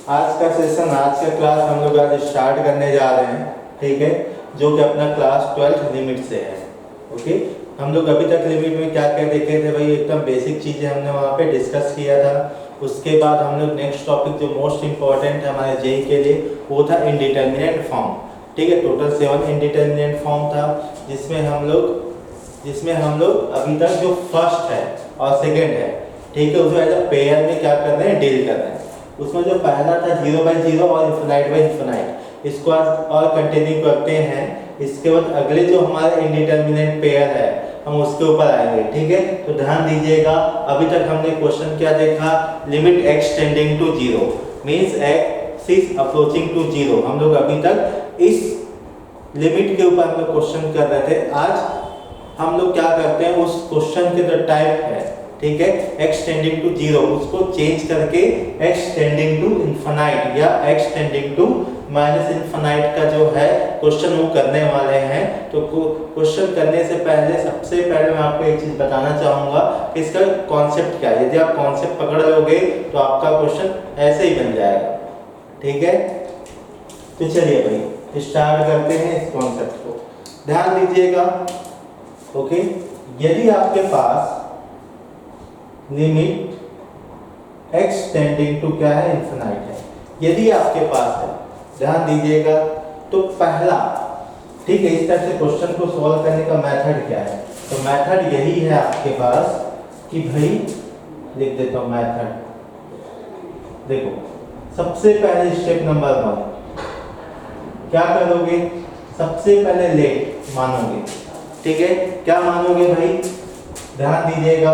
आज का सेशन, आज का क्लास हम लोग आज स्टार्ट करने जा रहे हैं, ठीक है, जो कि अपना क्लास 12 लिमिट से है। ओके, हम लोग अभी तक लिमिट में क्या क्या देखे थे भाई, एकदम बेसिक चीज़ें हमने वहाँ पे डिस्कस किया था। उसके बाद हम लोग नेक्स्ट टॉपिक जो मोस्ट इंपॉर्टेंट है हमारे जेई के लिए, वो था इनडिटर्मिनेट फॉर्म। ठीक है, टोटल 7 इनडिटर्मिनेट फॉर्म था, जिसमें हम लोग अभी तक जो फर्स्ट है और सेकेंड है, ठीक है, उसमें एज अ पेयर में क्या कर रहे हैं, डील कर रहे हैं। उसमें जो पहला था 0/0 और इन्फिनाइट बाई इन्फिनाइट, इसको आज और कंटिन्यू करते हैं। इसके बाद अगले जो हमारे इनडिटर्मिनेट पेयर है हम उसके ऊपर आएंगे, ठीक है। तो ध्यान दीजिएगा, अभी तक हमने क्वेश्चन क्या देखा, limit x tending to 0 means x approaching to 0। हम लोग अभी तक इस लिमिट के ऊपर हम लोग क्वेश्चन कर रहे थे। आज हम लोग क्या करते हैं, उस क्वेश्चन के जो टाइप है, ठीक है, x टेंडिंग टू 0, उसको चेंज करके x टेंडिंग टू इन्फिनाइट या x tending to minus infinite का जो है क्वेश्चन वो करने वाले हैं। तो क्वेश्चन करने से पहले सबसे पहले मैं आपको एक चीज बताना चाहूंगा कि इसका कॉन्सेप्ट क्या है। यदि आप कॉन्सेप्ट पकड़ लोगे तो आपका क्वेश्चन ऐसे ही बन जाएगा, ठीक है। तो चलिए भाई स्टार्ट करते हैं इस कॉन्सेप्ट को, ध्यान दीजिएगा। ओके, यदि आपके पास लिमिट x टेंडिंग टू क्या है, इन्फिनाइट है, यदि आपके पास है, ध्यान दीजिएगा, तो पहला, ठीक है, इस तरह से क्वेश्चन को सॉल्व करने का मेथड क्या है। तो मेथड यही है आपके पास कि भाई लिख देता हूं मेथड। देखो, सबसे पहले स्टेप नंबर 1 क्या करोगे, सबसे पहले लेट मानोगे, ठीक है। क्या मानोगे भाई, ध्यान दीजिएगा,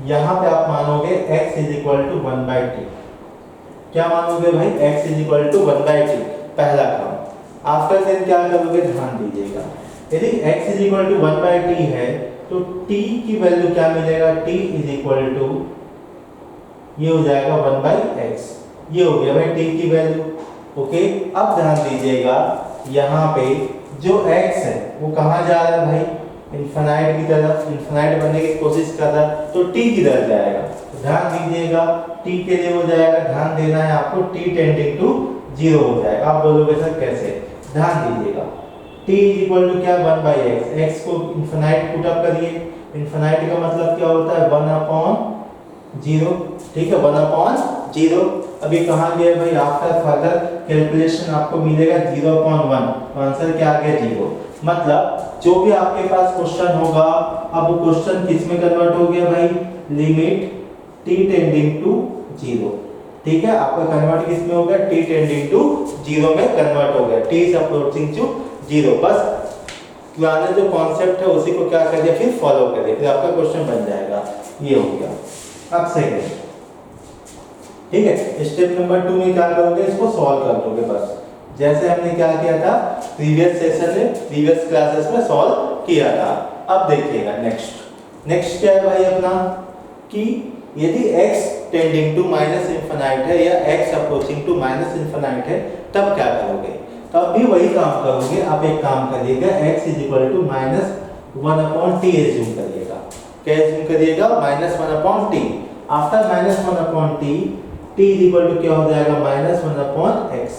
यहां पे आप मानोगे x is equal to 1/t। क्या मानोगे भाई, x is equal to 1/t, पहला काम। आफ्टर देन क्या करोगे, ध्यान दीजिएगा, यदि x is equal to 1/t है तो t की वैल्यू क्या मिलेगा, t इज इक्वल टू, ये हो जाएगा 1/x, ये हो गया भाई t की वैल्यू। ओके, अब ध्यान दीजिएगा, यहाँ पे जो x है वो कहाँ जा रहा है भाई, इन्फिनाइट की तरफ, इन्फिनाइट बनने की कोशिश कर रहा है, तो t किधर जाएगा। तो ध्यान दीजिएगा, t के लिए हो जाएगा, ध्यान देना है आपको, t टेंडिंग टू 0 हो जाएगा। आप बोलोगे सर कैसे, ध्यान दीजिएगा, t इज इक्वल टू क्या, 1/x, x को इन्फिनाइट पुट अप करिए। इन्फिनाइट का मतलब क्या होता है, 1/0, ठीक है, 1/0। अभी कहाँ गया भाई, आफ्टर फर्दर कैलकुलेशन आपको मिलेगा 0/1, तो आंसर क्या आ गया, 0। मतलब जो भी आपके पास क्वेश्चन होगा, अब वो क्वेश्चन किस में कन्वर्ट हो गया भाई, लिमिट t टेंडिंग टू 0, ठीक है। आपका कन्वर्ट किस में हो गया, t टेंडिंग टू 0 में कन्वर्ट हो गया, t इज अप्रोचिंग टू 0। बस पुराने जो कॉन्सेप्ट है उसी को क्या करिए, फिर फॉलो करिए, फिर आपका क्वेश्चन बन जाएगा। ये हो गया। अब सेकंड, ठीक है, स्टेप नंबर 2 में क्या करोगे, इसको सॉल्व कर दोगे, बस जैसे हमने क्या किया था प्रीवियस सेशन में, प्रीवियस क्लासेस में सॉल्व किया था। अब देखिएगा नेक्स्ट क्या है भाई अपना, कि यदि x tending to minus infinite है या x approaching to minus infinite है, तब क्या करोगे, तब भी वही काम करोगे। आप एक काम करिएगा, x is equal to -1/t assume करिएगा। क्या एज्यूम करिएगा, -1/t। After -1/t, t is equal to क्या हो जाएगा, -1/x।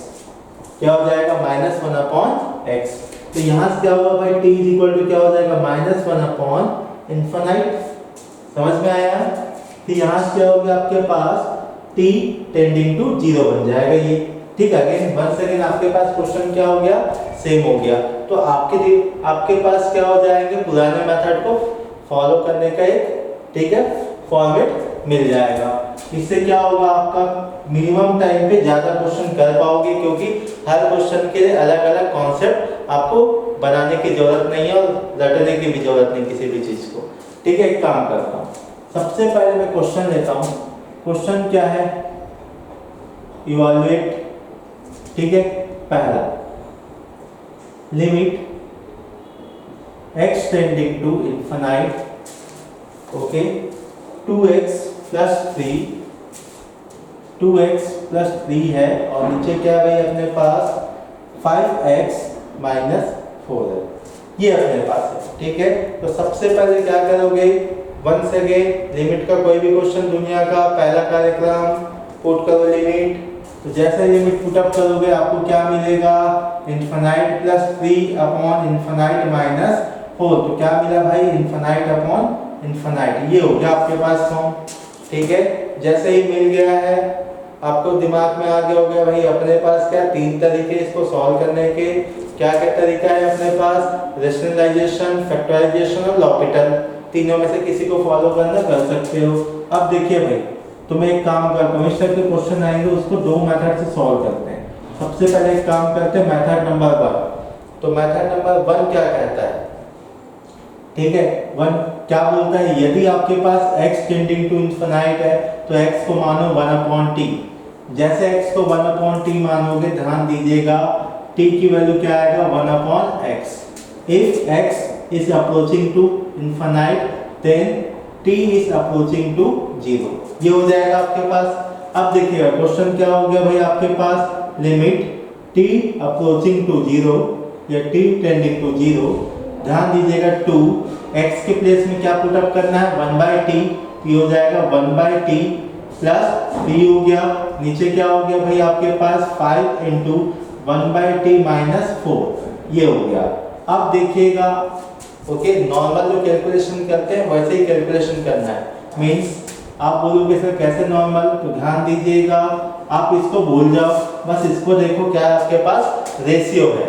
क्या हो जाएगा, -1/x। तो यहाँ से क्या होगा भाई, t इज इक्वल टू क्या हो जाएगा, -1/इन्फिनाइट। समझ में आया। फिर यहाँ से क्या होगा आपके पास, t टेंडिंग टू 0 बन जाएगा ये, ठीक है। अगेन वंस अगेन आपके पास क्वेश्चन क्या हो गया, सेम हो गया। तो आपके पास क्या हो जाएंगे, पुराने मेथड को फॉलो करने का एक, ठीक है, फॉर्मेट मिल जाएगा। इससे क्या होगा, आपका मिनिमम टाइम पे ज्यादा क्वेश्चन कर पाओगे, क्योंकि हर क्वेश्चन के लिए अलग अलग कॉन्सेप्ट आपको बनाने की जरूरत नहीं है और रटने की भी जरूरत नहीं किसी भी चीज को, ठीक है। एक काम करता हूँ, सबसे पहले मैं क्वेश्चन लेता हूँ। क्वेश्चन क्या है, इवैल्यूएट, ठीक है। पहला, limit x tending to infinite, okay, 2x plus 3 है, और नीचे क्या है भाई अपने पास 5x - 4 है, ये अपने पास है, ठीक है। तो सबसे पहले क्या करोगे, वंस अगेन लिमिट का कोई भी क्वेश्चन दुनिया का पहला कार्यक्रम पुट करो लिमिट, तो जैसे लिमिट पुट अप करोगे आपको क्या मिलेगा, infinite plus 3 upon infinite minus 4। तो क्या मिला भाई, इन्फिनाइट अपॉन इन्फिनाइट। ये हो गया आपके पास फॉर्म। ठीक है, जैसे ही मिल गया है आपको दिमाग में आ गया हो गया भाई अपने पास क्या तीन तरीके इसको सॉल्व करने के। क्या क्या तरीका है अपने पास, रेशनलाइजेशन, फैक्टराइजेशन और लॉपिटल। तीनों में से किसी को फॉलो करना कर सकते हो। अब देखिए भाई, तो मैं एक काम करता हूँ, इस टाइप के क्वेश्चन आएंगे उसको दो मेथड से सॉल्व करते हैं। सबसे पहले एक काम करते हैं मेथड नंबर 1। तो मेथड नंबर 1 क्या कहता है, ठीक है, 1 क्या बोलता है, यदि आपके पास x टेंडिंग टू इन्फिनाइट है तो x को मानो 1/t। जैसे x को 1/t मानोगे, ध्यान दीजिएगा t की वैल्यू क्या आएगा, 1/x। If x is approaching to infinite then t is approaching to 0। ये हो जाएगा आपके पास। अब देखिएगा क्वेश्चन क्या हो गया भाई आपके पास, लिमिट t अप्रोचिंग टू 0 या t टेंडिंग टू 0। ध्यान दीजिएगा 2 x के प्लेस में क्या पुट अप करना है, 1/t। ये हो जाएगा 1/t प्लस 3 हो गया, नीचे क्या हो गया भाई आपके पास 5 इंटू 1/t माइनस 4। ये हो गया। अब देखिएगा ओके, नॉर्मल जो कैलकुलेशन करते हैं वैसे ही कैलकुलेशन करना है। मींस आप बोलोगे सर कैसे नॉर्मल, तो ध्यान दीजिएगा आप इसको भूल जाओ, बस इसको देखो क्या आपके पास रेशियो है।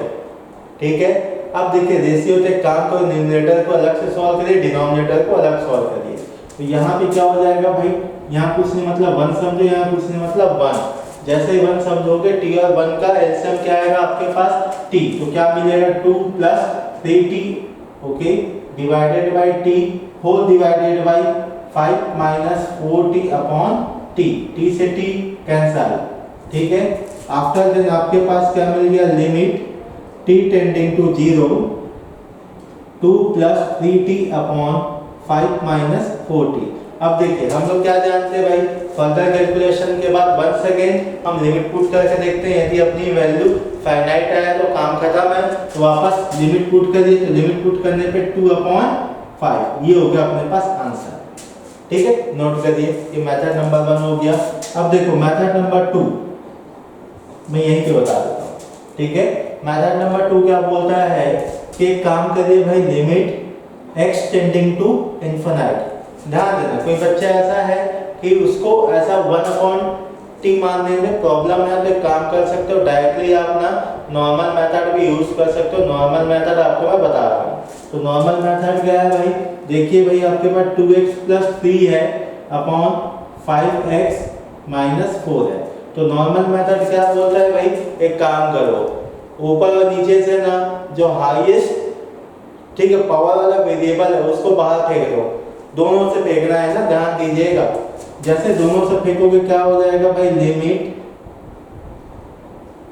ठीक है, अब देखिए रेशियो से काम करो, न्यूमरेटर को अलग से सॉल्व करिए, डिनोमिनेटर को अलग सॉल्व करिए। तो यहाँ पे क्या हो जाएगा भाई, यहाँ कुछ नहीं मतलब 1 समझो, यहाँ कुछ नहीं मतलब 1। जैसे ही 1 समझोगे t और 1 का एलसीएम क्या आएगा आपके पास t। तो क्या मिलेगा 2 plus 3t okay divided by t whole divided by 5 minus 4t upon t। t से t कैंसल। ठीक है, आफ्टर देन आपके पास क्या मिल गया, limit t tending to 0 2 plus 3t upon 5 minus 4t। अब देखिए हम लोग क्या जानते हैं भाई, फर्दर कैलकुलेशन के बाद वंस अगेन हम लिमिट पुट करके देखते हैं। यदि अपनी वैल्यू फाइनाइट आया तो काम खत्म है, तो वापस लिमिट पुट करिए। तो लिमिट पुट करने पे 2/5 ये हो गया अपने पास आंसर। ठीक है, नोट करिए, ये मेथड नंबर 1 हो गया। अब देखो मेथड नंबर 2 मैं यहीं पे बता देता हूँ। ठीक है, मेथड नंबर 2 क्या बोलता है कि काम करिए भाई, limit x tending to infinite. ध्यान देना कोई बच्चा ऐसा है कि उसको ऐसा 1/t मानने में प्रॉब्लम है, तो काम कर सकते हो डायरेक्टली आप ना नॉर्मल मेथड भी यूज कर सकते हो। नॉर्मल मेथड आपको मैं बता रहा हूँ। तो नॉर्मल मेथड क्या है भाई, देखिए भाई आपके पास 2x प्लस 3 है अपॉन 5x माइनस 4 है। तो नॉर्मल मेथड क्या बोलता है भाई, एक काम करो ऊपर और नीचे से ना जो हाईएस्ट ठीक है पावर वाला वेरिएबल है उसको बाहर फेंक दो। दोनों से फेंकना है ना, ध्यान दीजिएगा। जैसे दोनों से फेंकोगे क्या हो जाएगा भाई, limit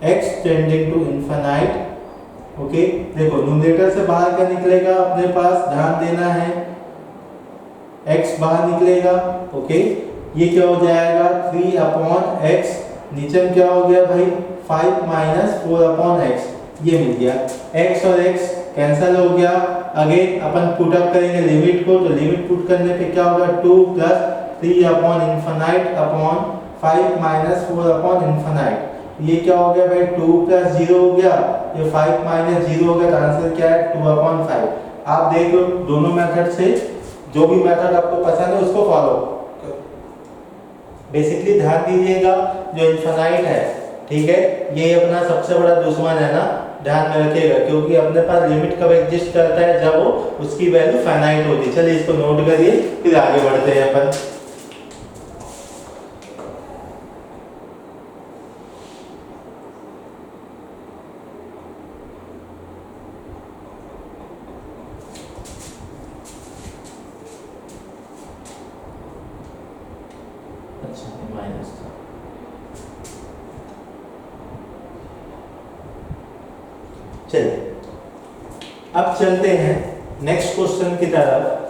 x tending to infinite okay. देखो न्यूमरेटर से बाहर क्या निकलेगा अपने पास, ध्यान देना है x बाहर निकलेगा ओके। ये क्या हो जाएगा 3/x, नीचे क्या हो गया भाई 5 माइनस 4/x। ये मिल गया, x और x कैंसिल हो गया। अगेन अपन पुट अप करेंगे लिमिट को, तो लिमिट पुट करने पे क्या होगा 2 plus 3 upon infinite upon 5 minus 4 upon infinite. ये क्या हो गया भाई 2 प्लस 0 हो गया, ये 5 माइनस 0 हो गया, तो आंसर क्या है 2/5। आप देख लो दोनों मेथड से जो भी मेथड आपको पसंद है उसको फॉलो। बेसिकली ध्यान दीजिएगा जो इन्फिनाइट है ठीक है, ये अपना सबसे बड़ा दुश्मन है ना, ध्यान में रखिएगा, क्योंकि अपने पास लिमिट कब एग्जिस्ट करता है, जब वो उसकी वैल्यू फाइनाइट होती है। चलिए इसको नोट करिए फिर आगे बढ़ते हैं अपन। चलिए अब चलते हैं नेक्स्ट क्वेश्चन की तरफ।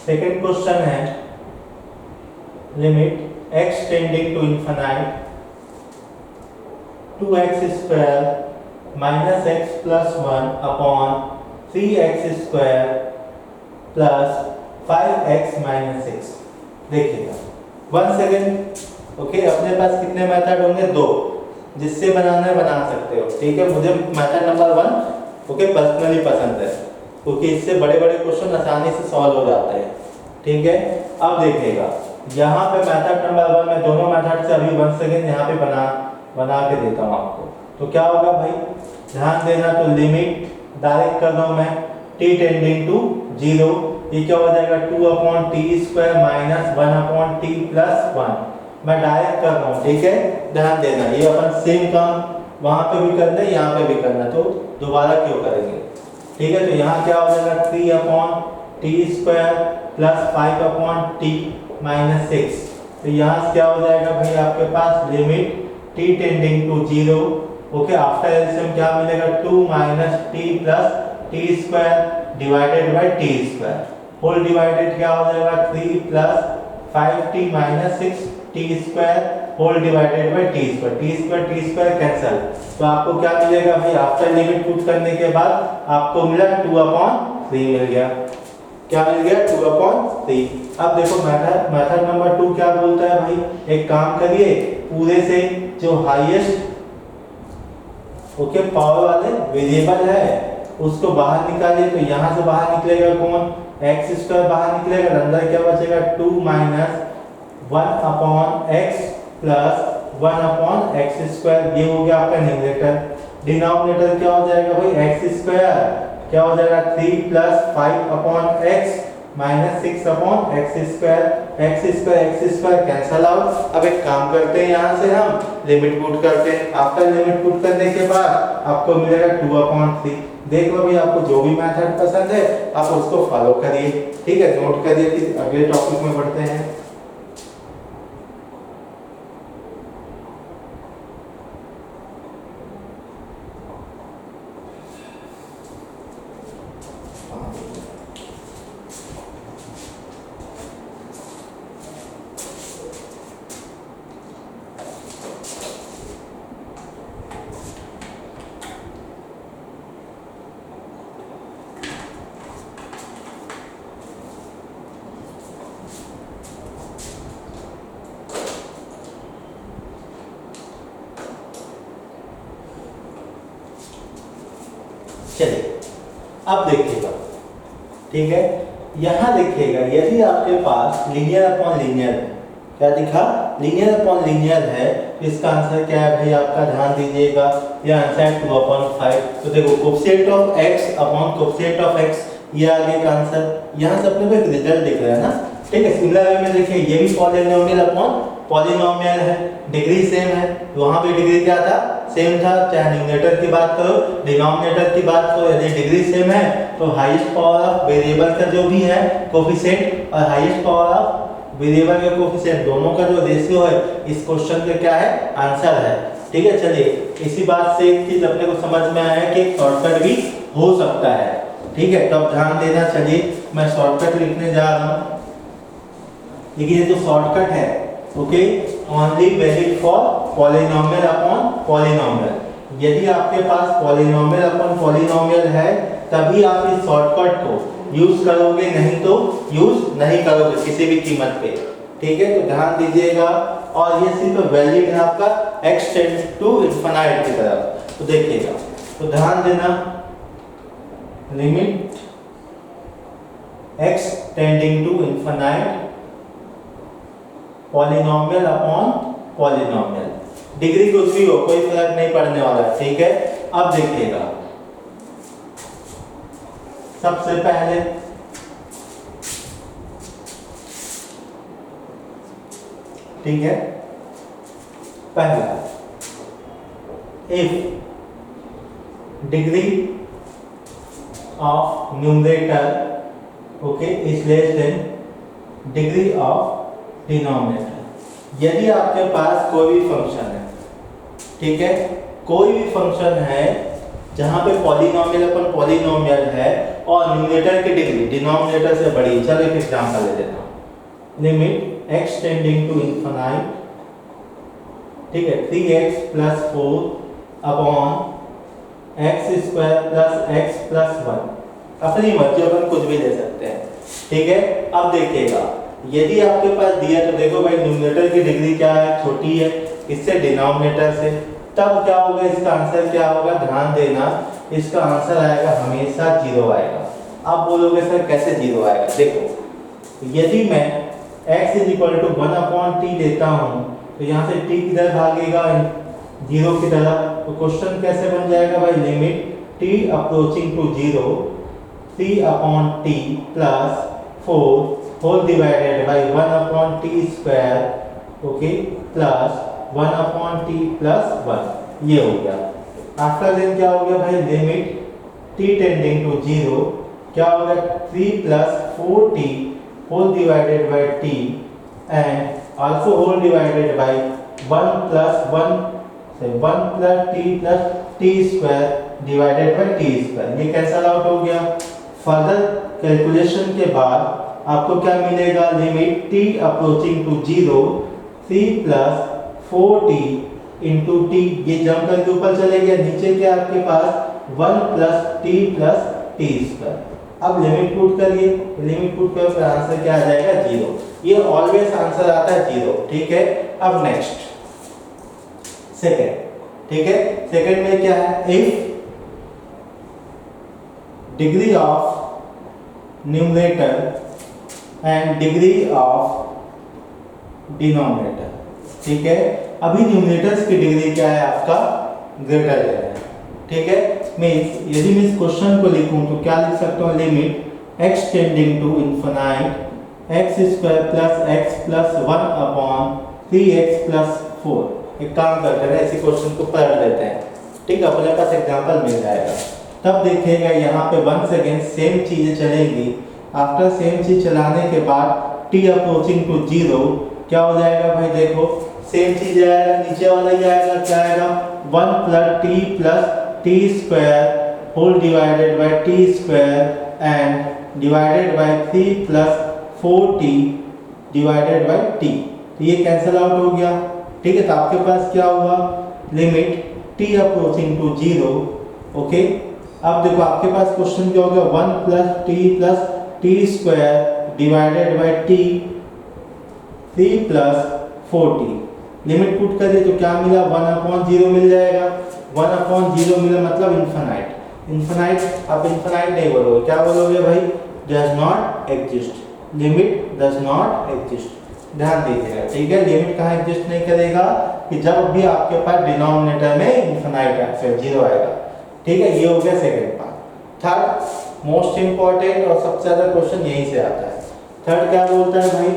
सेकेंड क्वेश्चन है limit x tending to infinite 2x square minus x plus 1 upon 3x square plus 5x minus 6। देखिएगा 1 सेकेंड। ओके, अपने पास कितने मेथड होंगे? 2, जिससे बनाना है बना सकते हो। ठीक है, मुझे मेथड नंबर 1 ओके पर्सनली पसंद है, क्योंकि इससे बड़े बड़े क्वेश्चन आसानी से सॉल्व हो जाते हैं। ठीक है, अब देखिएगा यहाँ पे मेथड नंबर 1 में दोनों मेथड से अभी 1 सेकेंड यहाँ पे बना के देता हूँ आपको। तो क्या होगा भाई, ध्यान देना। तो लिमिट डायरेक्ट कर रहा हूँ मैं t टेंडिंग टू 0, ये क्या हो जाएगा 2/t square minus 1/t plus 1। मैं डायरेक्ट कर रहा हूँ। ठीक है, ध्यान देना, ये अपन सेम काम वहां पे भी करना है, यहाँ पे भी करना, तो दोबारा क्यों करेंगे। ठीक है, तो यहाँ क्या हो जाएगा 3/t square plus 5/t minus 6। तो यहाँ से क्या हो जाएगा भाई आपके पास limit t tending to 0। Okay, after LCM क्या मिलेगा 2 minus t plus t square divided by t square whole divided क्या हो जाएगा 3 plus 5t minus 6t square whole divided by t square cancel. तो आपको क्या मिलेगा भाई, आफ्टर लिमिट पुट करने के बाद आपको मिला 2/3 मिल गया। क्या मिल गया 2/3। अब देखो मेथड नंबर 2 क्या बोलता है भाई, एक काम करिए, पूरे से जो हाईएस्ट ओके पावर वाले वेरिएबल है उसको बाहर निकालिए। तो यहाँ से बाहर निकलेगा कौन, x स्क्वायर बाहर निकलेगा, अंदर क्या बचेगा 2 minus 1/x plus 1/x square. ये हो गया आपका न्यूमरेटर। डिनोमिनेटर क्या हो जाएगा भाई, x स्क्वायर क्या हो जाएगा 3 plus 5/x minus 6/x square cancel out. अब एक काम करते हैं, यहाँ से हम लिमिट पुट करते हैं। आफ्टर लिमिट पुट करने के बाद आपको मिलेगा 2/3। देख लो भाई, आपको जो भी मेथड पसंद है आप उसको फॉलो करिए। ठीक है, नोट करिए कि अगले टॉपिक में बढ़ते हैं। चलिए अब देखिएगा। ठीक है, यहां देखिएगा यदि आपके पास लीनियर अपॉन लीनियर है, क्या दिखा, लीनियर अपॉन लीनियर है, इसका आंसर क्या है भाई आपका, ध्यान दीजिएगा, ये आंसर है 2/5। तो देखो coefficient of x upon coefficient of x, ये आगे का आंसर। यहां से अपने को एक रिजल्ट दिख रहा है ना। ठीक है, सिमिलर वे में देखिए ये भी पॉलिनोमियल अपॉन पॉलिनोमियल है, डिग्री सेम है, वहां पे डिग्री क्या था, सेम था। चाहे न्यूमरेटर की बात करो डिनोमिनेटर की बात करो, यदि डिग्री सेम है तो हाईएस्ट पावर ऑफ वेरिएबल का जो भी है कोएफिशिएंट और हाईएस्ट पावर ऑफ वेरिएबल का कोएफिशिएंट दोनों का जो रेशियो है इस क्वेश्चन का क्या है, आंसर है। ठीक है, चलिए इसी बात से एक चीज अपने को समझ में आया कि शॉर्टकट भी हो सकता है। ठीक है, तब ध्यान देना। चलिए मैं शॉर्टकट लिखने जा रहा हूँ, लेकिन ये जो शॉर्टकट है okay only valid for polynomial upon polynomial. यदि आपके पास पॉलिनोमियल अपॉन पॉलिनोमियल है तभी आप इस शॉर्टकट को यूज करोगे, नहीं तो यूज नहीं करोगे किसी भी कीमत पे। ठीक है, तो ध्यान dीजिएगा। और ये सिर्फ वैलिड है आपका x टेंड्स टू इनफिनिट की तरफ। तो देखिएगा, तो ध्यान देना, limit x tending to infinite polynomial upon polynomial, degree कुछ भी हो कोई फर्क नहीं पड़ने वाला। ठीक है, अब देखिएगा सबसे पहले ठीक है, पहला if degree of numerator okay is less than degree of denominator. यदि आपके पास कोई भी फंक्शन है, ठीक है, कोई भी फंक्शन है जहां पे पॉलिनोमियल अपन पॉलिनोमियल है और न्यूमरेटर की डिग्री डिनोमिनेटर से बड़ी, चलो एक एग्जांपल ले लेता हूं। Limit x tending to infinite, ठीक है, 3x plus 4 upon x square plus x plus 1। अपनी मर्जी अपन कुछ भी ले सकते हैं, ठीक है। अब देखिएगा यदि आपके पास दिया तो देखो भाई न्यूमरेटर की डिग्री क्या है, छोटी है इससे डिनोमिनेटर से, तब क्या होगा, इसका आंसर क्या होगा, ध्यान देना इसका आंसर आएगा हमेशा 0 आएगा। आप बोलोगे सर कैसे 0 आएगा, देखो यदि मैं x is equal to 1/t लेता हूँ तो यहाँ से t किधर भागेगा, 0 की तरफ, तो क्वेश्चन कैसे बन जाएगा भाई, limit t approaching to 0 3/t plus 4 whole divided by 1/t square, okay, plus 1/t plus 1, ये हो गया। आफ्टर देन क्या हो गया भाई, लिमिट t टेंडिंग टू 0 क्या होगा, 3 plus 4t whole divided by t and also whole divided by 1 plus t plus t square divided by t square, ये कैंसल आउट हो गया। फर्दर कैलकुलेशन के बाद आपको क्या मिलेगा, limit t approaching to 0 3 plus 4t into t, ये जम करके ऊपर चले गया, नीचे क्या आपके पास 1 plus t plus t square. अब लिमिट पुट करिए, लिमिट पुट करो फिर आंसर क्या आ जाएगा, 0। ये ऑलवेज आंसर आता है 0, ठीक है। अब नेक्स्ट सेकंड, ठीक है, सेकंड में क्या है, if degree of numerator and degree of denominator, ठीक है। अभी न्यूमरेटर्स की डिग्री क्या है आपका, ग्रेटर है, ठीक है। मींस यदि मैं इस क्वेश्चन को लिखूं तो क्या लिख सकता हूं, limit x tending to infinite x square plus x plus 1 upon 3x plus 4। एक काम करते हैं इसी क्वेश्चन को पलट देते हैं, ठीक है, अपने पास एग्जांपल मिल जाएगा। तब देखिएगा यहाँ पे वंस अगेन सेम चीज़ें चलेगी। आफ्टर सेम चीज चलाने के बाद t अप्रोचिंग टू 0 क्या हो जाएगा भाई, देखो सेम चीज आएगा, नीचे वाला ही आएगा, क्या आएगा 1 plus t plus t square whole divided by t square and divided by 3 plus 4t divided by t। तो ये कैंसिल आउट हो गया, ठीक है। तो आपके पास क्या हुआ, limit t approaching to 0, okay. अब देखो आपके पास क्वेश्चन क्या हो गया, 1 plus t square divided by t 3 plus 4t। Limit put करिए तो क्या मिला, 1/0 मिल जाएगा। 1/0 मिला मतलब इन्फिनाइट, इन्फिनाइट आप इन्फिनाइट नहीं बोलोगे, क्या बोलोगे भाई, does not exist, limit does not exist. ध्यान दीजिएगा, ठीक है। लिमिट कहाँ एग्जिस्ट नहीं करेगा, कि जब भी आपके पास डिनोमिनेटर में इन्फिनाइट आंसर 0 आएगा, ठीक है। ये हो गया second part. Third most important और सबसे ज्यादा क्वेश्चन यहीं से आता है। थर्ड क्या बोलता है भाई,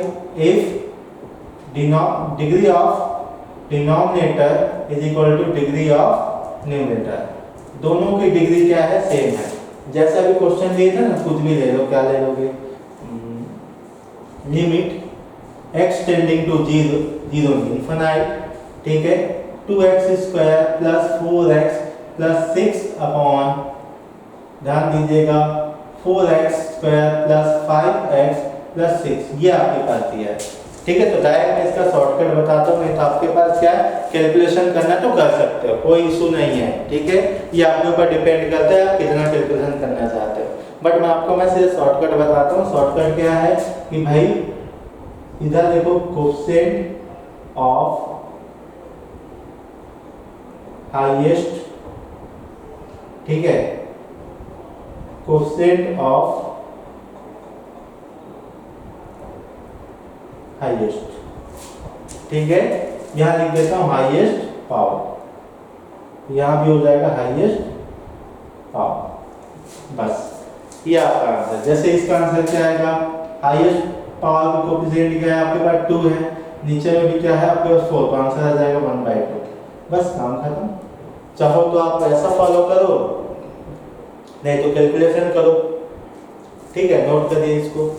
if degree of denominator is equal two degree of numerator, दोनों की डिग्री क्या है, सेम है। जैसा भी क्वेश्चन दिए थे ना, कुछ भी ले लो, क्या ले लोगे, limit x tending to 0 infinite, ठीक है, 2x square plus 4x plus 6 upon, ध्यान दीजिएगा 4x square plus 5x plus 6, ये आपके पास दिया है, ठीक है। तो डायरेक्ट मैं इसका शॉर्टकट बताता हूँ, नहीं तो आपके पास क्या है, कैलकुलेशन करना तो कर सकते हो, कोई इशू नहीं है, ठीक है। ये आपके ऊपर डिपेंड करता है आप कितना कैलकुलेशन करना चाहते हो, बट मैं सिर्फ शॉर्टकट बताता हूँ। शॉर्टकट क्या है कि भाई इधर देखो, कोएफिशिएंट ऑफ हाईएस्ट, ठीक है, कोएफिशिएंट ऑफ हाईएस्ट, ठीक है। यहां लिख देता हूं हाईएस्ट पावर, यहां भी हो जाएगा हाईएस्ट पावर, बस ये आपका आंसर। जैसे इसका आंसर क्या आएगा, हाईएस्ट पावर का कोएफिशिएंट क्या है आपके पास 2 है, नीचे में भी क्या है आपके पास 4, तो आंसर आ जाएगा 1/2, बस काम खत्म। चाहो तो आप ऐसा फॉलो करो, नहीं तो कैलकुलेशन करो, ठीक है। नोट करिए इसको।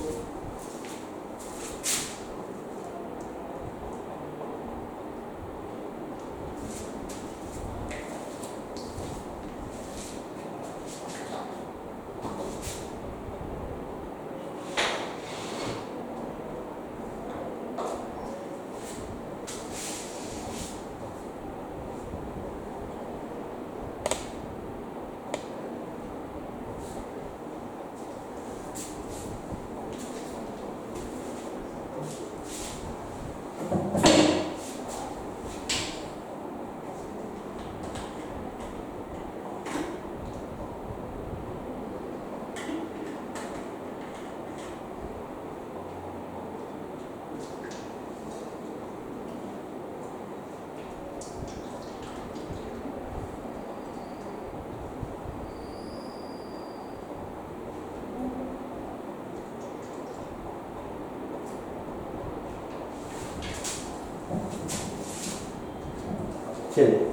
चलिए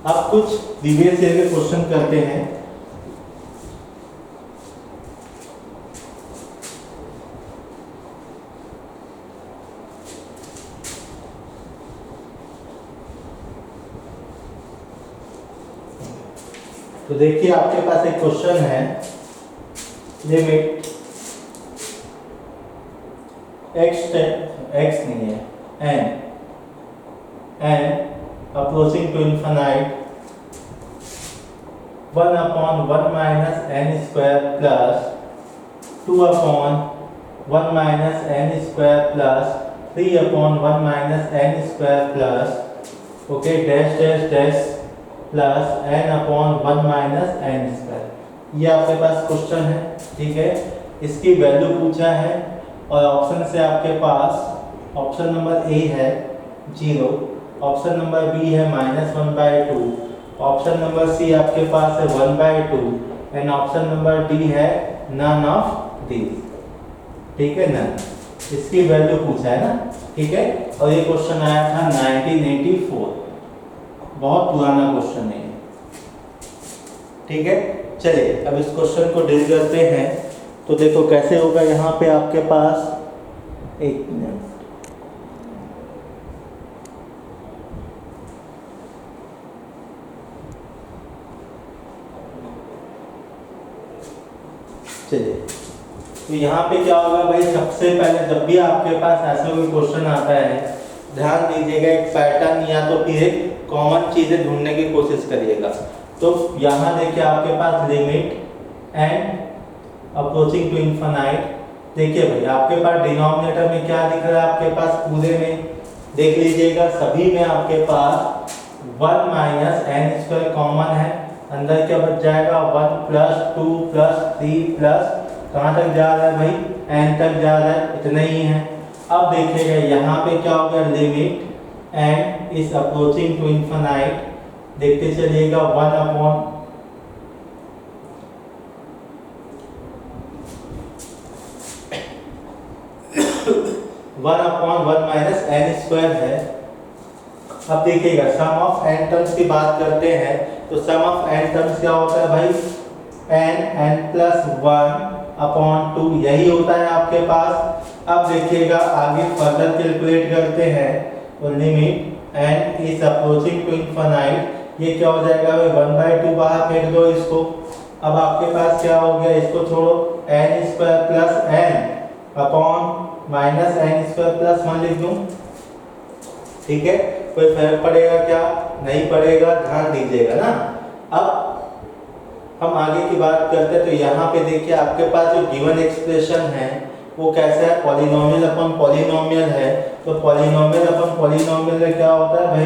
अब कुछ प्रीवियस ईयर के क्वेश्चन करते हैं। तो देखिए आपके पास एक क्वेश्चन है, लिमिट x नहीं है n approaching to infinite 1 upon 1 minus n square plus 2 upon 1 minus n square plus 3 upon 1 minus n square plus okay dash dash dash plus n upon 1 minus n square। ये आपके पास question है, ठीक है। इसकी value पूछा है और ऑप्शन से आपके पास ऑप्शन नंबर ए है 0, ऑप्शन नंबर बी है -1/2, ऑप्शन नंबर सी आपके पास है 1/2 एंड ऑप्शन नंबर डी है नन ऑफ दीज, ठीक है। नन, इसकी वैल्यू पूछा है ना, ठीक है। और ये क्वेश्चन आया था 1984, बहुत पुराना क्वेश्चन है, ठीक है। चलिए अब इस क्वेश्चन को डील करते हैं। तो देखो कैसे होगा, यहाँ पे आपके पास एक मिनट, चलिए तो यहाँ पे क्या होगा भाई, सबसे पहले जब भी आपके पास ऐसा कोई क्वेश्चन आता है, ध्यान दीजिएगा एक पैटर्न या तो फिर एक कॉमन चीजें ढूंढने की कोशिश करिएगा। तो यहाँ देखिए आपके पास limit and approaching to infinite, देखिए भाई आपके पास डिनोमिनेटर में क्या दिख रहा है, आपके पास पूरे में देख लीजिएगा सभी में आपके पास 1 माइनस एन स्क्वायर कॉमन है, अंदर क्या बच जाएगा 1 प्लस 2 प्लस 3 प्लस कहाँ तक जा रहा है भाई, n तक जा रहा है, इतना ही है। अब देखिएगा यहाँ पे क्या होगा, limit n is approaching to infinite, देखते चलिएगा 1 अपॉन 1 माइनस एन स्क्वायर है। अब देखिएगा सम ऑफ एन टर्म्स की बात करते हैं, तो सम ऑफ एन टर्म्स क्या होता है भाई, n प्लस 1 अपॉन 2 यही होता है आपके पास। अब देखिएगा आगे फर्दर कैलकुलेट करते हैं, तो limit n is approaching to infinite, ये क्या हो जाएगा भाई 1/2 बाहर फेंक दो इसको। अब आपके पास क्या हो गया, इसको छोड़ो, n square plus n upon minus n square plus 1 लिख दूं, ठीक है। कोई फर्क पड़ेगा क्या, नहीं पड़ेगा, ध्यान दीजिएगा ना। अब हम आगे की बात करते हैं, तो यहाँ पे देखिए आपके पास जो गिवन एक्सप्रेशन है वो कैसा है, पॉलिनोमियल अपन पॉलिनोमियल है। तो पॉलिनोमियल अपन पॉलिनोमियल में क्या होता है भाई,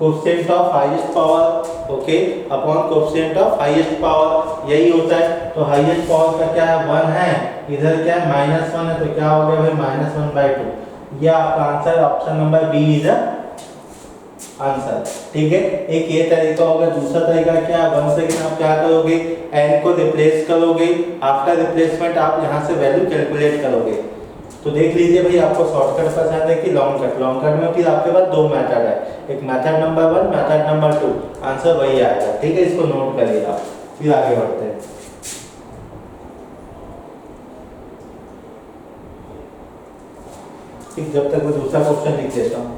coefficient of highest power okay upon coefficient of highest power, यही होता है। तो हाईएस्ट पावर का क्या है 1 है, इधर क्या है -1 है, तो क्या हो गया भाई -1/2। ये आपका answer option number B is the answer, ठीक है। एक ये तरीका होगा, दूसरा तरीका क्या है, 1 सेकंड आप क्या करोगे, n को रिप्लेस करोगे, आफ्टर रिप्लेसमेंट आप यहाँ से वैल्यू कैलकुलेट करोगे। तो देख लीजिए भाई आपको शॉर्टकट पसंद है कि लॉन्ग कट, लॉन्ग कट में फिर आपके पास दो मेथड है, एक method number 1 method number 2, answer वही आएगा, ठीक है। इसको नोट करिए आप, फिर आगे बढ़ते हैं। ठीक, जब तक मैं दूसरा क्वेश्चन लिख देता हूँ।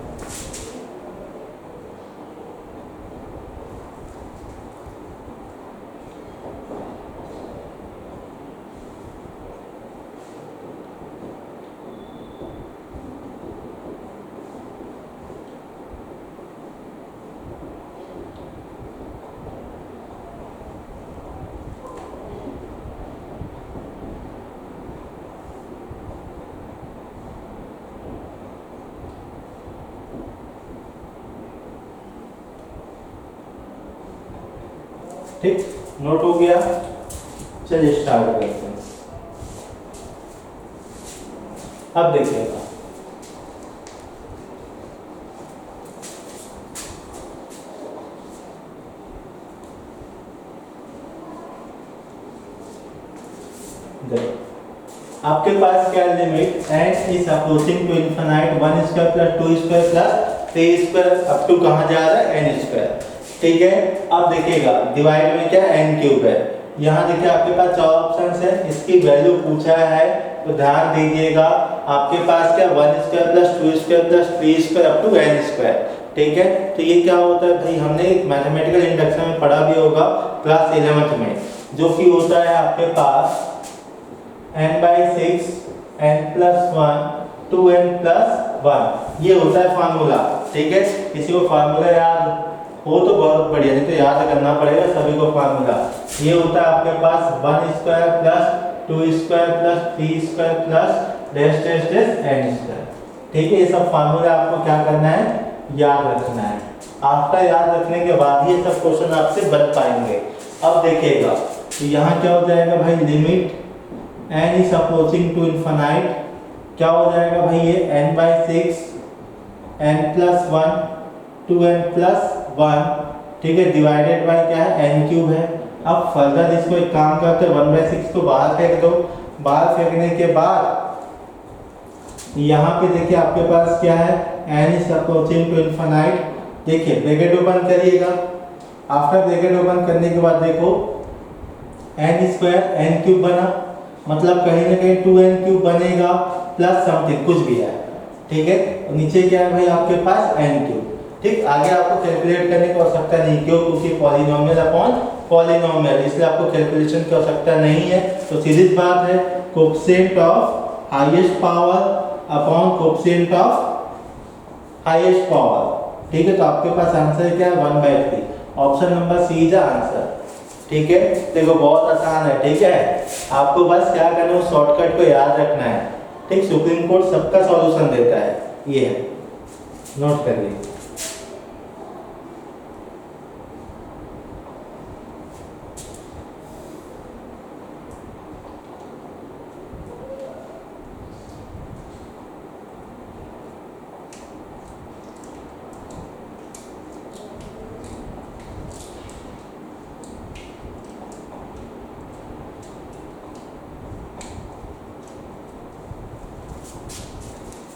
ठीक, नोट हो गया, चलिए स्टार्ट करते हैं। अब देखिएगा आपके पास क्या limit n is approaching to infinite 1 square plus 2 square plus 3 square up to कहाँ जा रहा है n स्क्वायर। ठीक है, अब देखिएगा डिवाइड में क्या है n क्यूब है। यहाँ देखिए आपके पास 4 ऑप्शंस है, इसकी वैल्यू पूछा है तो ध्यान दीजिएगा आपके पास क्या 1 square plus 2 square plus 3 square up to n square. ठीक है, तो ये क्या होता है भाई, हमने मैथमेटिकल इंडक्शन में पढ़ा भी होगा क्लास 11th में, जो कि होता है आपके पास n/6 n+1 2n+1, ये होता है फार्मूला। ठीक है, किसी को फार्मूला याद हो तो बहुत बढ़िया, नहीं तो याद करना पड़ेगा सभी को फार्मूला। ये होता है आपके पास 1 square plus 2 square plus 3 square plus dash dash dash n square. ठीक है, ये सब फार्मूला आपको क्या करना है, याद रखना है। आफ्टर याद रखने के बाद ये सब क्वेश्चन आपसे बन पाएंगे। अब देखिएगा तो यहाँ क्या हो जाएगा भाई, limit n is approaching to infinite, क्या हो जाएगा भाई ये n/6 n+1 2n+1। ठीक है, डिवाइडेड बाय क्या है n क्यूब है। अब फर्दर इसको एक काम करते हैं, 1/6 को बाहर फेंक दो। बाहर फेंकने के बाद यहाँ पे देखिए आपके पास क्या है, n is approaching to infinite. देखिए ब्रैकेट ओपन करिएगा, आफ्टर ब्रैकेट ओपन करने के बाद देखो n स्क्वायर n क्यूब बना, मतलब कहीं ना कहीं 2n³ बनेगा प्लस समथिंग कुछ भी है। ठीक है, नीचे क्या है भाई आपके पास n³। ठीक, आगे आपको कैलकुलेट करने की आवश्यकता नहीं, क्यों, क्योंकि पॉलिनोमियल अपॉन पॉलिनोमियल, इसलिए आपको कैलकुलेशन की आवश्यकता नहीं है। तो सीधी बात है, coefficient of highest power upon coefficient of highest power. ठीक है, तो आपके पास आंसर क्या है 1/3, option number C is answer. ठीक है, देखो बहुत आसान है। ठीक है, आपको बस क्या करना है, शॉर्टकट को याद रखना है। ठीक, सुप्रीम कोर्ट सबका सॉल्यूशन देता है, ये है, नोट करिए।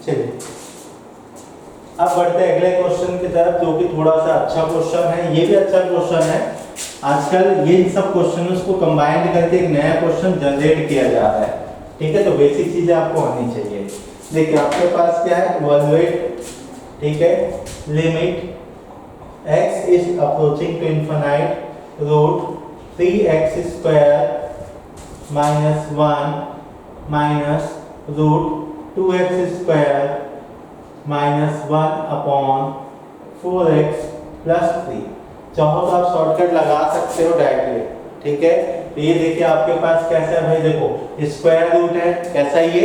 चलिए अब बढ़ते हैं अगले क्वेश्चन की तरफ, जो कि थोड़ा सा अच्छा क्वेश्चन है। ये भी अच्छा क्वेश्चन है। आजकल ये सब क्वेश्चंस को कंबाइंड करके एक नया क्वेश्चन जनरेट किया जा रहा है। ठीक है, तो बेसिक चीजें आपको आनी चाहिए। देखिए आपके पास क्या है, इवैल्यूएट, ठीक है, limit x is approaching to infinite root 3x² minus 1 minus root 2x² minus 1 upon 4x plus 3। चाहो तो आप शॉर्टकट लगा सकते हो डायरेक्टली। ठीक है, तो ये देखिए आपके पास कैसा है भाई, देखो स्क्वायर रूट है, कैसा ये,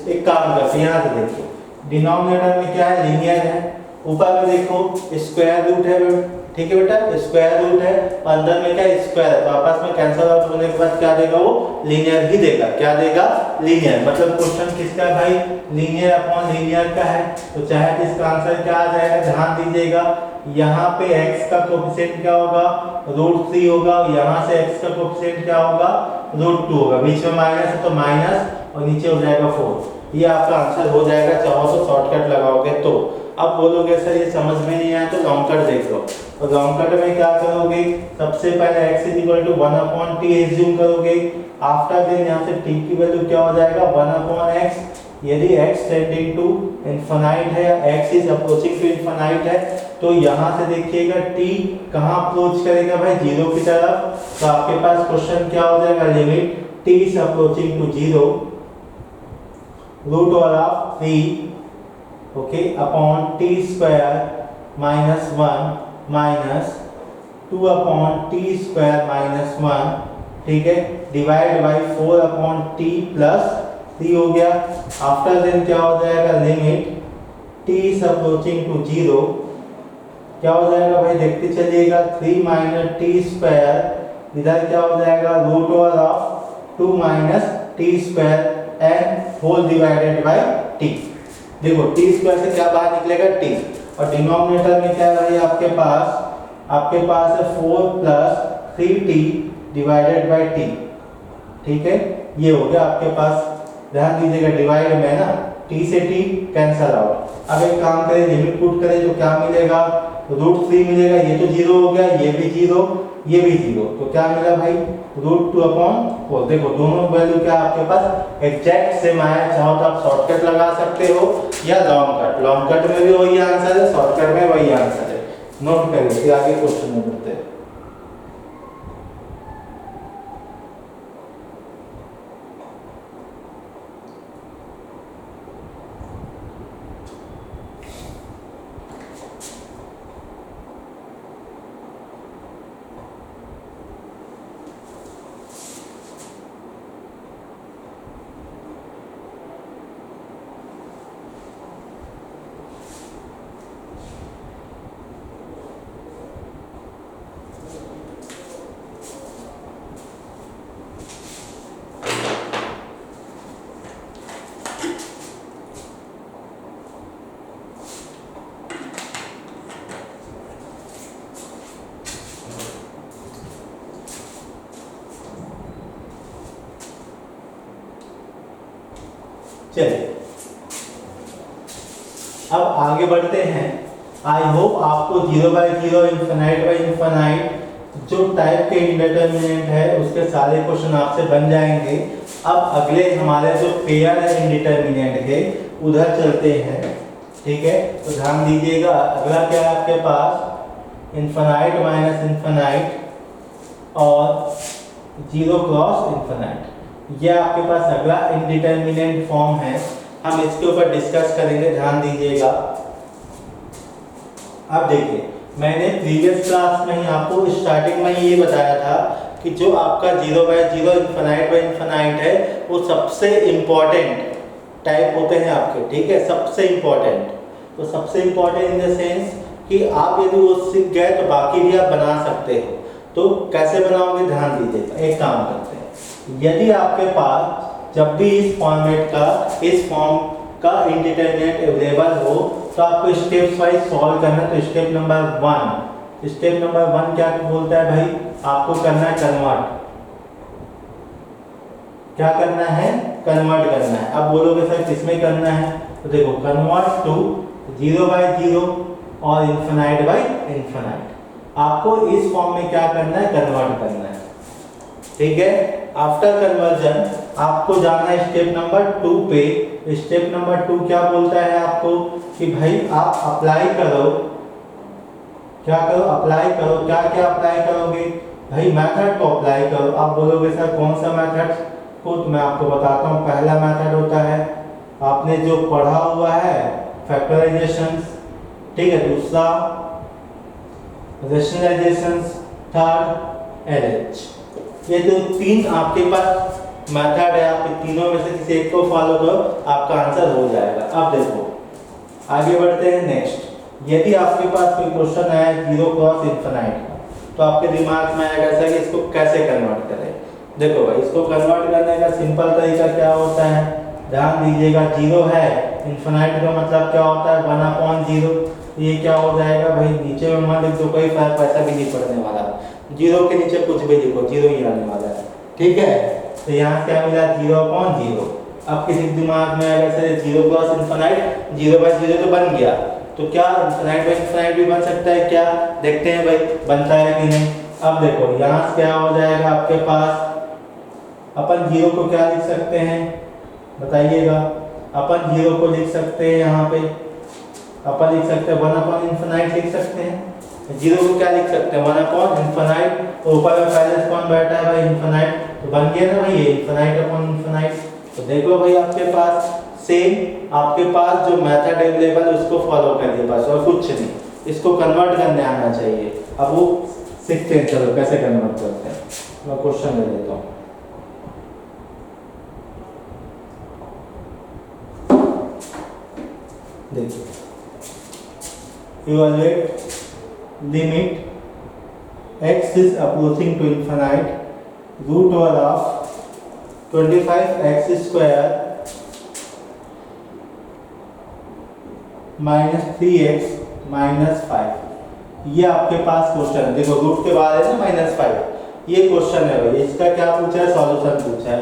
एक काम करते हैं, यहाँ से देखिए डिनोमिनेटर में क्या है, लीनियर है, ऊपर में देखो स्क्वायर रूट है। ठीक है बेटा, स्क्वायर रूट है, अंदर में क्या स्क्वायर है, तो आपस में कैंसिल आउट होने के बाद क्या देगा, वो लीनियर ही देगा। क्या देगा, लीनियर। मतलब क्वेश्चन किसका है भाई, लीनियर अपॉन लीनियर का है। तो चाहे इसका आंसर क्या आ जाएगा, ध्यान दीजिएगा, यहाँ पे x का कोएफिशिएंट क्या होगा, √3 होगा, यहाँ से x का कोएफिशिएंट क्या होगा, √2 होगा, बीच में माइनस है तो माइनस, और नीचे हो जाएगा 4। ये आपका आंसर हो जाएगा, चाहो तो शॉर्टकट लगाओगे तो। अब बोलोगे सर ये समझ में नहीं आया, तो लॉन्ग कट देख लो। तो लॉन्ग कट में क्या करोगे, सबसे पहले x = 1/t एज्यूम करोगे। आफ्टर देन यहाँ से t की वैल्यू क्या हो जाएगा, 1/x। यदि x टेंडिंग टू इनफाइनाइट है या x is approaching to infinite है, तो यहाँ से देखिएगा t कहाँ अप्रोच करेगा भाई, 0 की तरफ। तो आपके पास क्वेश्चन क्या हो जाएगा, limit t is approaching to 0 √3 okay upon t² minus 1 minus 2/t² minus 1। ठीक है, डिवाइड बाई 4/t प्लस 3 हो गया। आफ्टर देन क्या हो जाएगा, limit t is approaching to 0, क्या हो जाएगा भाई, देखते चलिएगा, 3 - t², इधर क्या हो जाएगा, √2 - t² and whole divided by t। देखो t² से क्या बाहर निकलेगा, t, और डिनोमिनेटर में क्या है भाई आपके पास है 4 + 3t डिवाइडेड बाई t। ठीक है, ये हो गया आपके पास, ध्यान दीजिएगा डिवाइड में ना, t से t कैंसल आउट, अब एक काम करें, लिमिट पुट करें तो क्या मिलेगा, √3 मिलेगा। ये तो 0 हो गया, ये भी 0, ये भी 0, तो क्या मिला भाई, √2/4। देखो दोनों वैल्यू क्या आपके पास एग्जैक्ट सेम आया। चाहो तो आप शॉर्टकट लगा सकते हो या लॉन्ग कट, लॉन्ग कट में भी वही आंसर है, शॉर्टकट में वही आंसर है। नोट करिए, फिर आगे क्वेश्चन में बढ़ते हैं। चलिए अब आगे बढ़ते हैं। आई होप आपको 0/0, इनफाइनाइट जो टाइप के इंडिटरमिनेंट है उसके सारे क्वेश्चन आपसे बन जाएंगे। अब अगले हमारे जो पेयर है इंडिटरमिनेंट के उधर चलते हैं, ठीक है। तो ध्यान दीजिएगा, अगला क्या है आपके पास, इनफाइनाइट माइनस इनफाइनाइट और 0 क्रॉस इनफाइनाइट। ये आपके पास अगला इंडिटरमिनेंट फॉर्म है, हम इसके ऊपर डिस्कस करेंगे, ध्यान दीजिएगा। अब देखिए, मैंने प्रीवियस क्लास में ही आपको स्टार्टिंग में ये बताया था कि जो आपका 0/0 इनफाइनाइट है वो सबसे इम्पोर्टेंट टाइप होते हैं आपके, ठीक है, सबसे इम्पोर्टेंट। तो सबसे इम्पोर्टेंट इन द सेंस कि आप यदि वो सीख गए तो बाकी भी आप बना सकते हो। तो कैसे बनाओगे, ध्यान दीजिएगा। एक काम करते हैं, यदि आपके पास जब भी इस फॉर्मेट का, इस फॉर्म का इंडिटरमिनेंट अवेलेबल हो तो आपको स्टेप्स वाइज सॉल्व करना। तो स्टेप नंबर 1 क्या बोलता है भाई, आपको करना है कन्वर्ट। क्या करना है, कन्वर्ट करना है। अब बोलोगे सर किसमें करना है, तो देखो कन्वर्ट टू 0/0 और इनफाइनाइट। आपको इस फॉर्म में क्या करना है, कन्वर्ट करना है, ठीक है। आफ्टर कन्वर्जन आपको जाना है स्टेप नंबर 2 पे। स्टेप नंबर 2 क्या बोलता है आपको कि भाई आप अप्लाई करो। क्या करो, अप्लाई करो। क्या क्या अप्लाई करोगे भाई, मेथड को अप्लाई करो। आप बोलोगे सर कौन सा मेथड को, तो मैं आपको बताता हूँ। पहला मेथड होता है आपने जो पढ़ा हुआ है फैक्टराइजेशन, ठीक है। दूसरा रैशनलाइजेशन, थर्ड LH। ये जो 3 आपके पास मेथड है, आप तीनों में से किसी एक को फॉलो करो, आपका आंसर हो जाएगा। अब देखो आगे बढ़ते हैं नेक्स्ट। यदि आपके पास कोई क्वेश्चन आया 0 क्रॉस इनफाइनाइट का, तो आपके दिमाग में आएगा सर कि इसको कैसे कन्वर्ट करें। देखो भाई, इसको कन्वर्ट करने का सिंपल तरीका क्या होता है, ध्यान दीजिएगा। 0 है, इनफाइनाइट का मतलब क्या होता है 1/0। ये क्या हो जाएगा भाई, नीचे में मान लिख दो, कोई फर्क पैसा भी नहीं पड़ने वाला। 0 के नीचे कुछ भी लिखो, 0 ही आने वाला है, ठीक है। तो यहाँ क्या मिला, 0/0। अब किसी दिमाग में आएगा सर 0 क्रॉस इनफाइनाइट, 0/0 तो बन गया, तो क्या इनफाइनाइट भी बन सकता है क्या, देखते हैं भाई बनता है कि नहीं। अब देखो यहाँ क्या हो जाएगा आपके पास, अपन 0 को क्या लिख सकते हैं बताइएगा। अपन 0 को लिख सकते हैं, यहाँ पे अपन लिख सकते हैं 1/इनफाइनाइट लिख सकते हैं। 0 को क्या लिख सकते हैं, 1/इनफाइनाइट। ऊपर में पहले कौन बैठा है भाई, इनफाइनाइट, तो बन गया ना भाई ये इनफाइनाइट। तो देख लो भाई आपके पास सेम, आपके पास जो मेथड अवेलेबल है उसको फॉलो करिए बस, और कुछ नहीं। इसको कन्वर्ट करने आना चाहिए। अब वो सीखते हैं, चलो कैसे कन्वर्ट करते हैं। मैं क्वेश्चन ले लेता हूँ। देखिए, evaluate limit x is approaching to infinite, √25x square minus 3x minus 5। ये आपके पास क्वेश्चन है। देखो रूट के बाद है ना -5, ये क्वेश्चन है भाई। इसका क्या पूछा है, सॉल्यूशन पूछा है।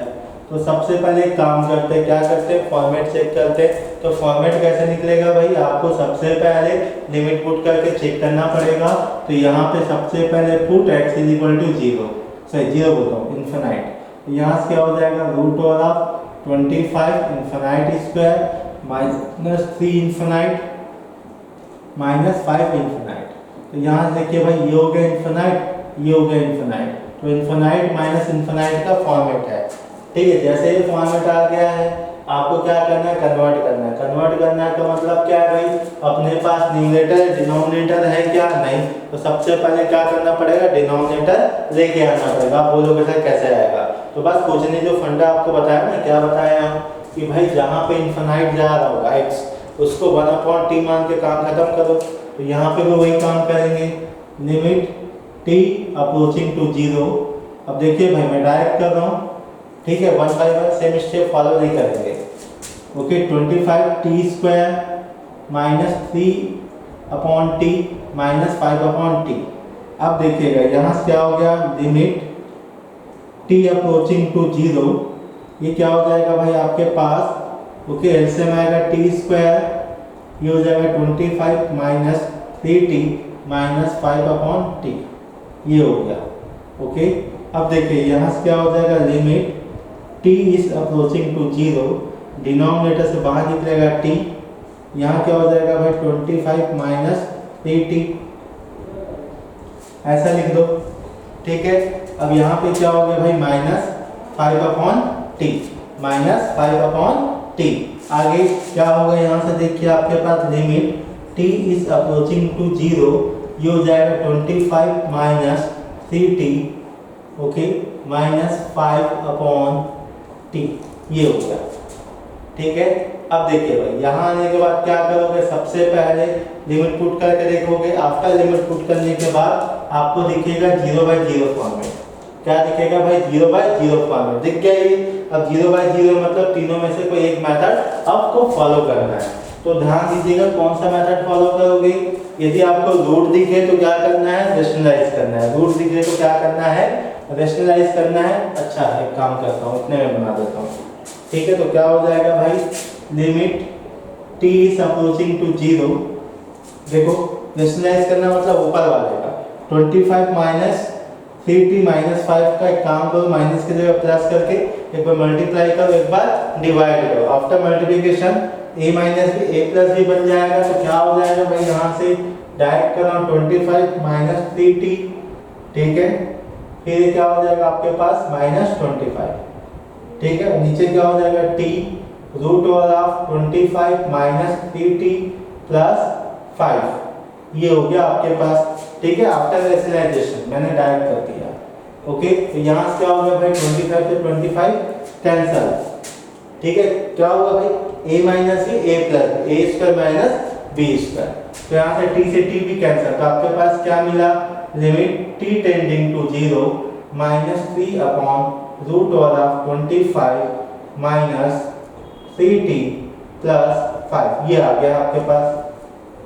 तो सबसे पहले एक काम करते, क्या करते, फॉर्मेट चेक करते। तो फॉर्मेट कैसे निकलेगा भाई, आपको सबसे पहले लिमिट पुट करके चेक करना पड़ेगा। तो यहाँ पे सबसे पहले put x is equal to 0, sorry 0 बोलता हूँ, इन्फिनाइट। यहाँ से क्या हो जाएगा, root over of 25 infinite square minus 3 infinite minus 5 infinite. तो यहाँ से देखिए भाई, ये हो गया इन्फिनाइट, ये हो गया इन्फिनाइट। तो इन्फिनाइट माइनस इन्फिनाइट का फॉर्मेट है, ठीक है। जैसे ये फॉर्मेट आ गया है, आपको क्या करना है, कन्वर्ट करना है। कन्वर्ट करना है का मतलब क्या है भाई, अपने पास न्यूमरेटर डिनोमिनेटर है क्या, नहीं। तो सबसे पहले क्या करना पड़ेगा, डिनोमिनेटर लेके आना पड़ेगा। आप बोलोगे सर कैसे आएगा, तो बस कुछ नहीं, जो फंडा आपको बताया ना, क्या बताया हम कि भाई जहाँ पे इन्फिनाइट जा रहा होगा x, उसको 1/t मान के काम खत्म करो। तो यहाँ पे भी वही काम करेंगे, लिमिट t अप्रोचिंग टू 0। अब देखिए भाई, मैं डायरेक्ट कर रहा हूँ, ठीक है, 1 बाय 1 सेम स्टेप फॉलो नहीं करेंगे। Okay, 25t square minus 3/t minus 5/t। अब देखिएगा यहाँ से क्या हो गया, लिमिट t अप्रोचिंग टू 0, ये क्या हो जाएगा भाई आपके पास, ओके, एलसीएम आएगा t स्क्वायर, ये हो जाएगा 25 माइनस 3t माइनस 5/t, ये हो गया। ओके, अब देखिए यहाँ से क्या हो जाएगा, limit t is approaching to 0, denominator से बाहर निकलेगा t, यहाँ क्या हो जाएगा भाई 25 माइनस 3t, ऐसा लिख दो, ठीक है। अब यहाँ पे क्या हो गया भाई, माइनस 5/t, माइनस 5/t। आगे क्या होगा, यहाँ से देखिए आपके पास limit t is approaching to 0, ये हो जाएगा 25 minus 3t, okay, minus 5/t, ये हो गया, ठीक है। अब देखिए भाई, यहाँ आने के बाद क्या करोगे, सबसे पहले लिमिट पुट करके देखोगे। आफ्टर लिमिट पुट करने के बाद आपको दिखेगा 0/0 फॉर्मेट। क्या दिखेगा भाई, 0/0 फॉर्मेट दिख गया ये। अब 0/0 मतलब तीनों में से कोई एक मेथड आपको फॉलो करना है। तो ध्यान दीजिएगा, कौन सा मेथड फॉलो करोगे। यदि आपको रूट दिखे तो क्या करना है, रेशनलाइज करना है। रूट दिखे तो क्या करना है, रेशनलाइज करना है। अच्छा, एक काम करता हूँ, इतने में बना देता हूँ, ठीक है। तो क्या हो जाएगा भाई, limit t is approaching to 0, देखो रेशनलाइज करना मतलब ऊपर वाले का 25 माइनस 3t माइनस 5 का एक काम करो, माइनस की जगह प्लस करके एक बार मल्टीप्लाई करो, एक बार डिवाइड करो। आफ्टर मल्टीप्लिकेशन a माइनस भी a प्लस भी बन जाएगा। तो क्या हो जाएगा भाई, यहाँ से डायरेक्ट कर रहा हूँ 25 माइनस 3t, ठीक है। फिर क्या हो जाएगा आपके पास, माइनस 25, ठीक है। नीचे क्या हो जाएगा, t root over of 25 minus 3t plus 5, ये हो गया आपके पास, ठीक है। आफ्टर रेशनलाइजेशन मैंने डायरेक्ट कर दिया, ओके। तो यहाँ से क्या हो गया भाई, 25 से 25 कैंसल, ठीक है। क्या होगा भाई, a माइनस भी a plus a square minus b square. तो यहाँ से t से t भी कैंसल, तो आपके पास क्या मिला, limit t tending to 0 minus 3 root over of 25 minus 3t plus 5, ये आ गया आपके पास।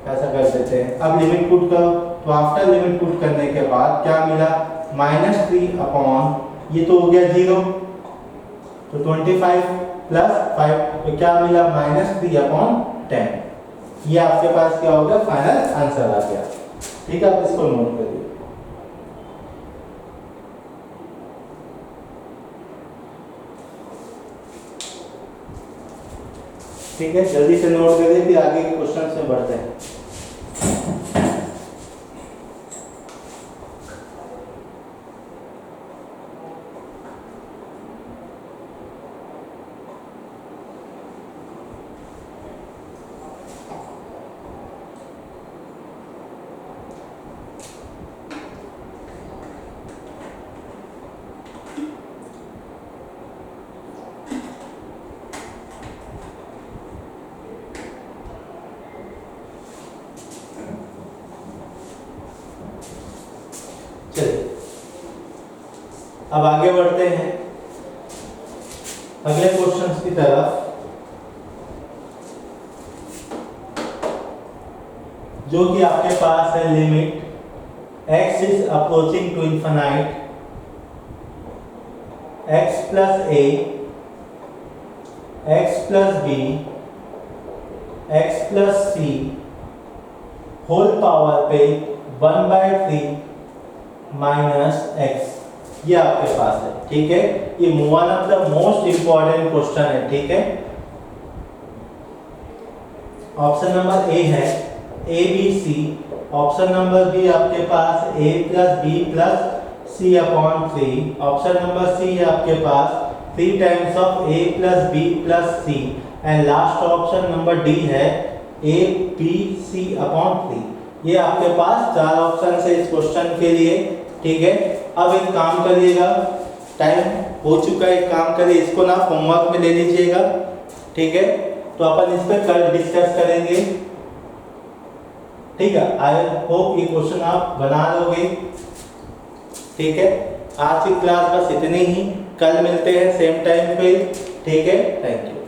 ऐसा कर देते हैं। अब लिमिट पुट करो, तो आफ्टर लिमिट पुट करने के बाद क्या मिला, माइनस 3 ये तो हो गया 0, तो 25 प्लस 5, तो क्या मिला, माइनस 3/10। ये आपके पास क्या हो गया, फाइनल आंसर आ गया, ठीक है। आप इसको नोट करिए, ठीक है। जल्दी से नोट करिए, फिर आगे के क्वेश्चन में बढ़ते हैं। अब आगे बढ़ते हैं अगले क्वेश्चंस की तरफ, जो कि आपके पास है limit x is approaching to infinite x plus a x plus B x plus C whole power पे 1/3 माइनस एक्स, ये आपके पास है। ठीक है, ये one of the most important question है। ठीक है, ऑप्शन नंबर ए है A B C, option number B आपके पास A plus B plus C upon 3, option number C आपके पास 3 times of A plus B plus C, and last option number D है A B C upon 3। ये आपके पास 4 option है इस question के लिए। ठीक है, अब एक काम करिएगा, टाइम हो चुका है, एक काम करिए, इसको ना होमवर्क में ले लीजिएगा। ठीक है, तो अपन इस पर कल डिस्कस करेंगे। ठीक है, आई होप ये क्वेश्चन आप बना लोगे। ठीक है, आज की क्लास बस इतनी ही, कल मिलते हैं सेम टाइम पे। ठीक है, थैंक यू।